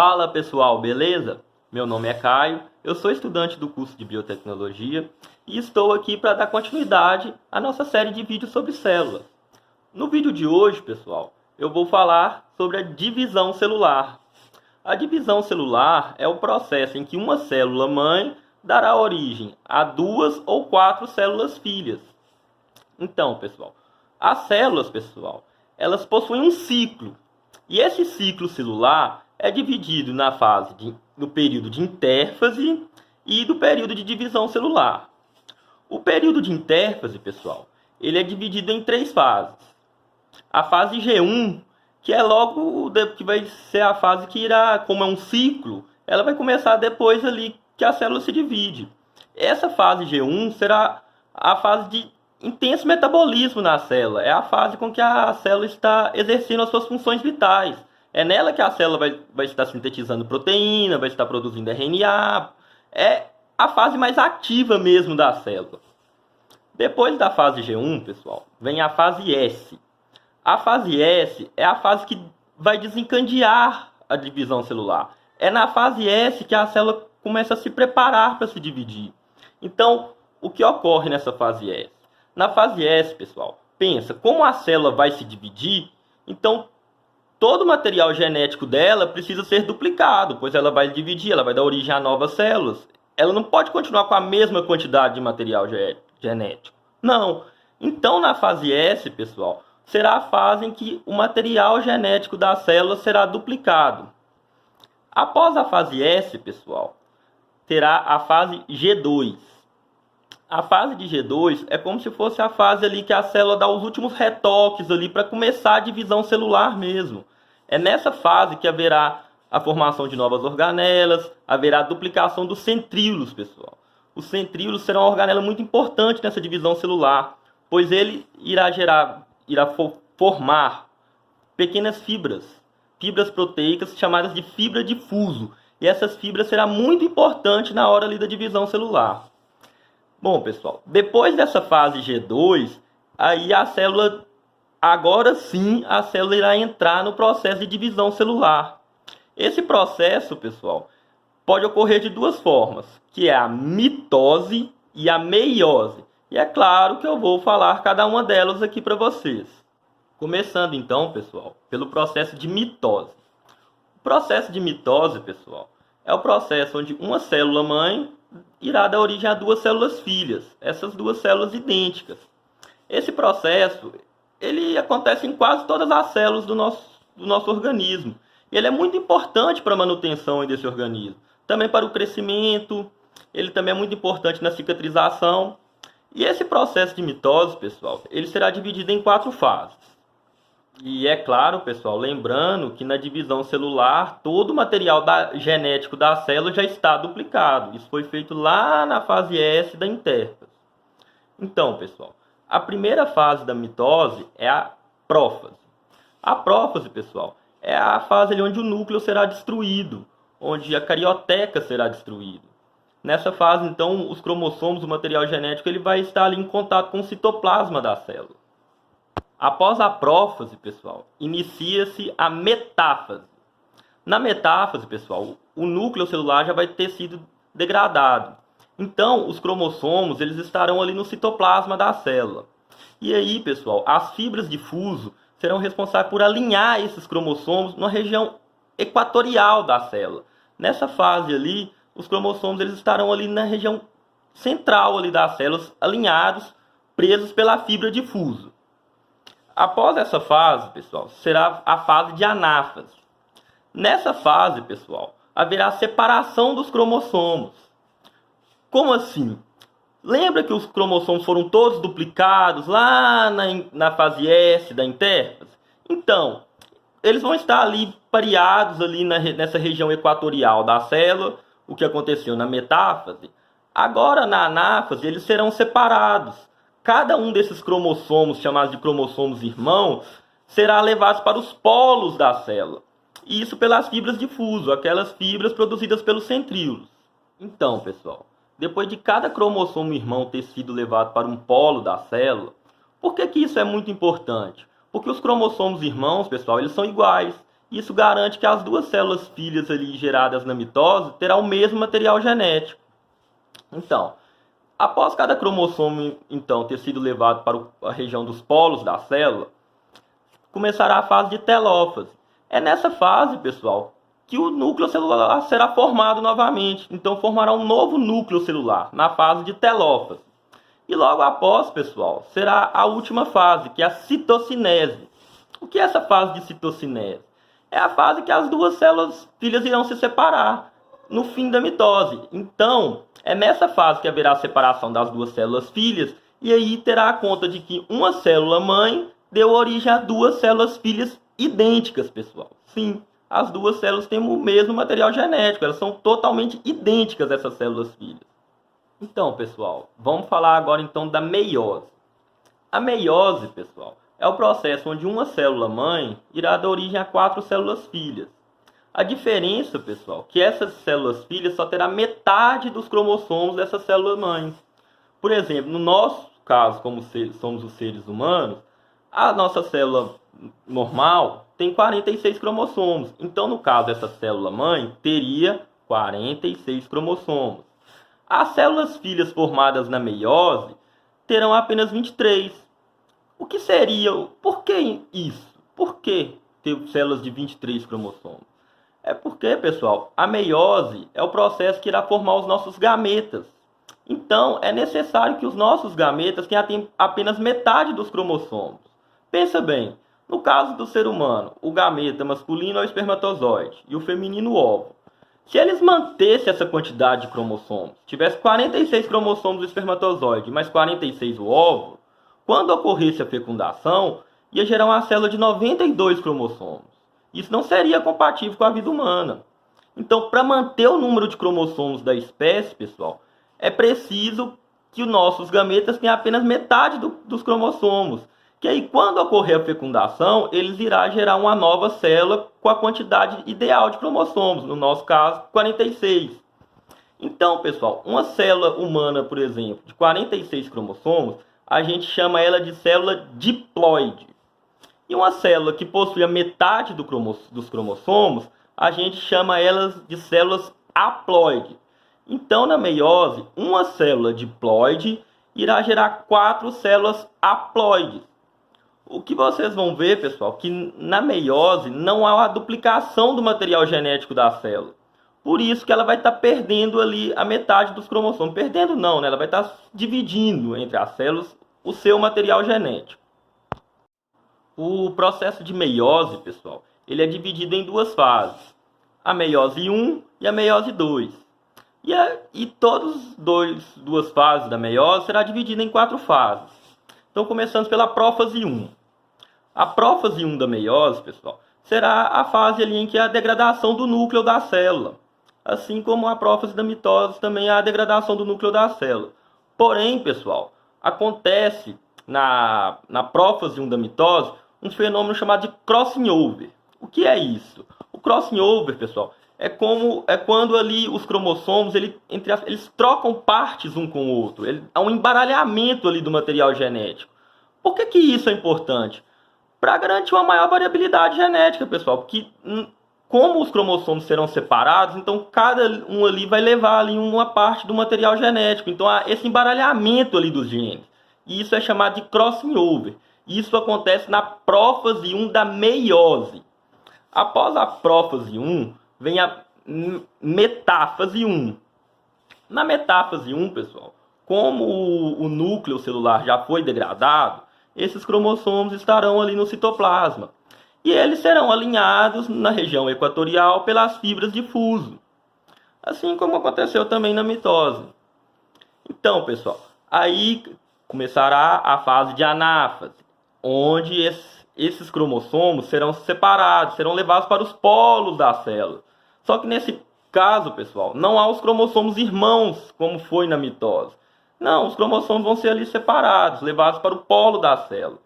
Fala pessoal, beleza? Meu nome é Caio, eu sou estudante do curso de Biotecnologia e estou aqui para dar continuidade à nossa série de vídeos sobre células. No vídeo de hoje, pessoal, eu vou falar sobre a divisão celular. A divisão celular é o processo em que uma célula mãe dará origem a 2 ou 4 células filhas. Então, pessoal, as células, elas possuem um ciclo. E esse ciclo celular é dividido no período de intérfase e do período de divisão celular. O período de intérfase, pessoal, ele é dividido em 3 fases. A fase G1, que é que vai ser a fase que irá, como é um ciclo, ela vai começar depois ali que a célula se divide. Essa fase G1 será a fase de intenso metabolismo na célula. É a fase com que a célula está exercendo as suas funções vitais. É nela que a célula vai estar sintetizando proteína, vai estar produzindo RNA. É a fase mais ativa mesmo da célula. Depois da fase G1, pessoal, vem a fase S. A fase S é a fase que vai desencadear a divisão celular. É na fase S que a célula começa a se preparar para se dividir. Então, o que ocorre nessa fase S? Na fase S, pessoal, pensa, como a célula vai se dividir, então todo o material genético dela precisa ser duplicado, pois ela vai dividir, ela vai dar origem a novas células. Ela não pode continuar com a mesma quantidade de material genético. Não. Então, na fase S, pessoal, será a fase em que o material genético da célula será duplicado. Após a fase S, pessoal, terá a fase G2. A fase de G2 é como se fosse a fase ali que a célula dá os últimos retoques ali para começar a divisão celular mesmo. É nessa fase que haverá a formação de novas organelas, haverá a duplicação dos centríolos, pessoal. Os centríolos serão uma organela muito importante nessa divisão celular, pois ele irá formar pequenas fibras proteicas chamadas de fibra de fuso. E essas fibras serão muito importantes na hora ali da divisão celular. Bom, pessoal, depois dessa fase G2, aí agora sim, a célula irá entrar no processo de divisão celular. Esse processo, pessoal, pode ocorrer de 2 formas, que é a mitose e a meiose. E é claro que eu vou falar cada uma delas aqui para vocês. Começando então, pessoal, pelo processo de mitose. O processo de mitose, pessoal, é o processo onde uma célula mãe irá dar origem a 2 células filhas, essas 2 células idênticas. Esse processo, ele acontece em quase todas as células do nosso organismo. E ele é muito importante para a manutenção desse organismo. Também para o crescimento, ele também é muito importante na cicatrização. E esse processo de mitose, pessoal, ele será dividido em 4 fases. E é claro, pessoal, lembrando que na divisão celular, todo o material genético da célula já está duplicado. Isso foi feito lá na fase S da intérfase. Então, pessoal, a primeira fase da mitose é a prófase. A prófase, pessoal, é a fase ali onde o núcleo será destruído, onde a carioteca será destruída. Nessa fase, então, os cromossomos, o material genético, ele vai estar ali em contato com o citoplasma da célula. Após a prófase, pessoal, inicia-se a metáfase. Na metáfase, pessoal, o núcleo celular já vai ter sido degradado. Então, os cromossomos eles estarão ali no citoplasma da célula. E aí, pessoal, as fibras de fuso serão responsáveis por alinhar esses cromossomos na região equatorial da célula. Nessa fase ali, os cromossomos eles estarão ali na região central ali das células, alinhados, presos pela fibra de fuso. Após essa fase, pessoal, será a fase de anáfase. Nessa fase, pessoal, haverá separação dos cromossomos. Como assim? Lembra que os cromossomos foram todos duplicados lá na fase S da intérfase? Então, eles vão estar ali pareados ali nessa região equatorial da célula, o que aconteceu na metáfase. Agora, na anáfase, eles serão separados. Cada um desses cromossomos, chamados de cromossomos irmãos, será levado para os polos da célula. E isso pelas fibras de fuso, aquelas fibras produzidas pelos centríolos. Então, pessoal, depois de cada cromossomo irmão ter sido levado para um polo da célula, por que isso é muito importante? Porque os cromossomos irmãos, pessoal, eles são iguais. Isso garante que as duas células filhas ali geradas na mitose terão o mesmo material genético. Então, após cada cromossomo então ter sido levado para a região dos polos da célula, começará a fase de telófase. É nessa fase, pessoal, que o núcleo celular será formado novamente. Então formará um novo núcleo celular na fase de telófase. E logo após, pessoal, será a última fase, que é a citocinese. O que é essa fase de citocinese? É a fase que as duas células filhas irão se separar no fim da mitose. Então, é nessa fase que haverá a separação das duas células filhas, e aí terá a conta de que uma célula mãe deu origem a duas células filhas idênticas, pessoal. Sim, as duas células têm o mesmo material genético, elas são totalmente idênticas, essas células filhas. Então, pessoal, vamos falar agora então da meiose. A meiose, pessoal, é o processo onde uma célula mãe irá dar origem a 4 células filhas. A diferença, pessoal, é que essas células filhas só terá metade dos cromossomos dessa célula mãe. Por exemplo, no nosso caso, como somos os seres humanos, a nossa célula normal tem 46 cromossomos. Então, no caso dessa célula mãe, teria 46 cromossomos. As células filhas formadas na meiose terão apenas 23. O que seria? Por que isso? Por que ter células de 23 cromossomos? É porque, pessoal, a meiose é o processo que irá formar os nossos gametas. Então, é necessário que os nossos gametas tenham apenas metade dos cromossomos. Pensa bem, no caso do ser humano, o gameta masculino é o espermatozoide e o feminino o óvulo. Se eles mantessem essa quantidade de cromossomos, tivesse 46 cromossomos do espermatozoide, mais 46 o óvulo, quando ocorresse a fecundação, ia gerar uma célula de 92 cromossomos. Isso não seria compatível com a vida humana. Então, para manter o número de cromossomos da espécie, pessoal, é preciso que os nossos gametas tenham apenas metade dos cromossomos. Que aí, quando ocorrer a fecundação, eles irão gerar uma nova célula com a quantidade ideal de cromossomos, no nosso caso, 46. Então, pessoal, uma célula humana, por exemplo, de 46 cromossomos, a gente chama ela de célula diploide. E uma célula que possui a metade dos cromossomos, a gente chama elas de células haploide. Então, na meiose, uma célula diploide irá gerar 4 células haploides. O que vocês vão ver, pessoal, que na meiose não há a duplicação do material genético da célula. Por isso que ela vai estar perdendo ali a metade dos cromossomos. Perdendo não, né? Ela vai estar dividindo entre as células o seu material genético. O processo de meiose, pessoal, ele é dividido em duas fases. A meiose 1 e a meiose 2. E todas duas fases da meiose será dividida em 4 fases. Então, começando pela prófase 1. A prófase 1 da meiose, pessoal, será a fase ali em que há a degradação do núcleo da célula. Assim como a prófase da mitose também há a degradação do núcleo da célula. Porém, pessoal, acontece na prófase 1 da mitose um fenômeno chamado de crossing over. O que é isso? O crossing over, pessoal, é quando ali os cromossomos eles trocam partes um com o outro. Há um embaralhamento ali do material genético. Por que isso é importante? Para garantir uma maior variabilidade genética, pessoal. Porque como os cromossomos serão separados, então cada um ali vai levar ali uma parte do material genético. Então há esse embaralhamento ali dos genes. E isso é chamado de crossing over. Isso acontece na prófase 1 da meiose. Após a prófase 1, vem a metáfase 1. Na metáfase 1, pessoal, como o núcleo celular já foi degradado, esses cromossomos estarão ali no citoplasma. E eles serão alinhados na região equatorial pelas fibras de fuso. Assim como aconteceu também na mitose. Então, pessoal, aí começará a fase de anáfase, onde esses cromossomos serão separados, serão levados para os polos da célula. Só que nesse caso, pessoal, não há os cromossomos irmãos, como foi na mitose. Não, os cromossomos vão ser ali separados, levados para o polo da célula.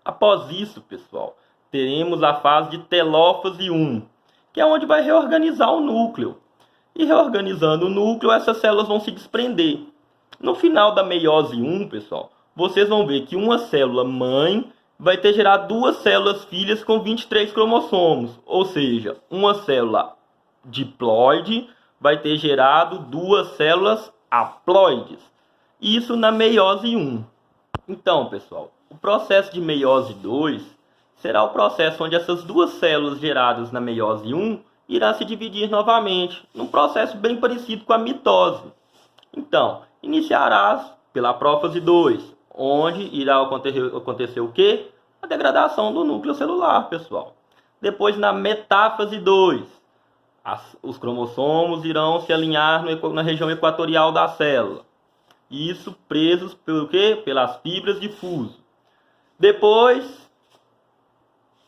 Após isso, pessoal, teremos a fase de telófase 1, que é onde vai reorganizar o núcleo. E reorganizando o núcleo, essas células vão se desprender. No final da meiose 1, pessoal, vocês vão ver que uma célula mãe vai ter gerado duas células filhas com 23 cromossomos. Ou seja, uma célula diploide vai ter gerado duas células haploides. Isso na meiose 1. Então, pessoal, o processo de meiose 2 será o processo onde essas duas células geradas na meiose 1 irá se dividir novamente, num processo bem parecido com a mitose. Então, iniciarás pela prófase 2, onde irá acontecer o quê? A degradação do núcleo celular, pessoal. Depois, na metáfase 2, os cromossomos irão se alinhar na região equatorial da célula. Isso presos pelo quê? Pelas fibras de fuso. Depois,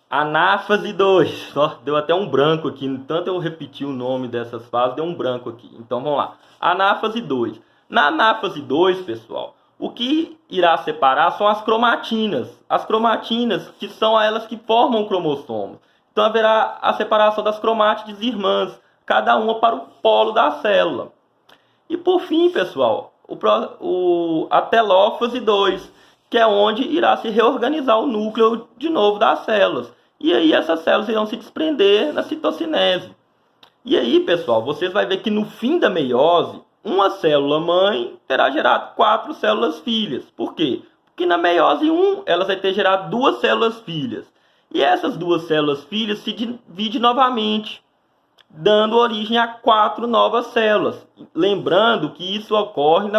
anáfase 2. Deu até um branco aqui. Tanto eu repetir o nome dessas fases, deu um branco aqui. Então vamos lá. Anáfase 2. Na anáfase 2, pessoal, o que irá separar são as cromatinas. As cromatinas que são elas que formam cromossomos. Então haverá a separação das cromátides irmãs, cada uma para o polo da célula. E por fim, pessoal, a telófase 2, que é onde irá se reorganizar o núcleo de novo das células. E aí essas células irão se desprender na citocinese. E aí, pessoal, vocês vão ver que no fim da meiose, uma célula mãe terá gerado 4 células filhas. Por quê? Porque na meiose 1, elas vão ter gerado 2 células filhas. E essas 2 células filhas se dividem novamente, dando origem a 4 novas células. Lembrando que isso ocorre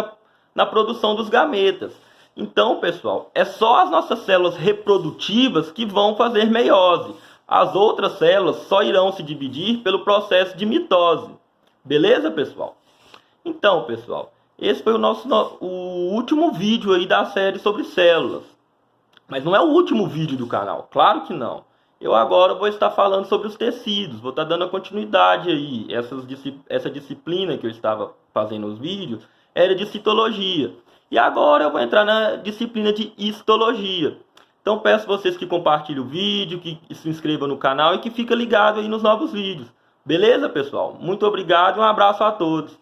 na produção dos gametas. Então, pessoal, é só as nossas células reprodutivas que vão fazer meiose. As outras células só irão se dividir pelo processo de mitose. Beleza, pessoal? Então, pessoal, esse foi o último vídeo aí da série sobre células. Mas não é o último vídeo do canal, claro que não. Eu agora vou estar falando sobre os tecidos, vou estar dando a continuidade aí. Essa disciplina que eu estava fazendo os vídeos era de citologia. E agora eu vou entrar na disciplina de histologia. Então peço vocês que compartilhem o vídeo, que se inscrevam no canal e que fiquem ligados aí nos novos vídeos. Beleza, pessoal? Muito obrigado e um abraço a todos.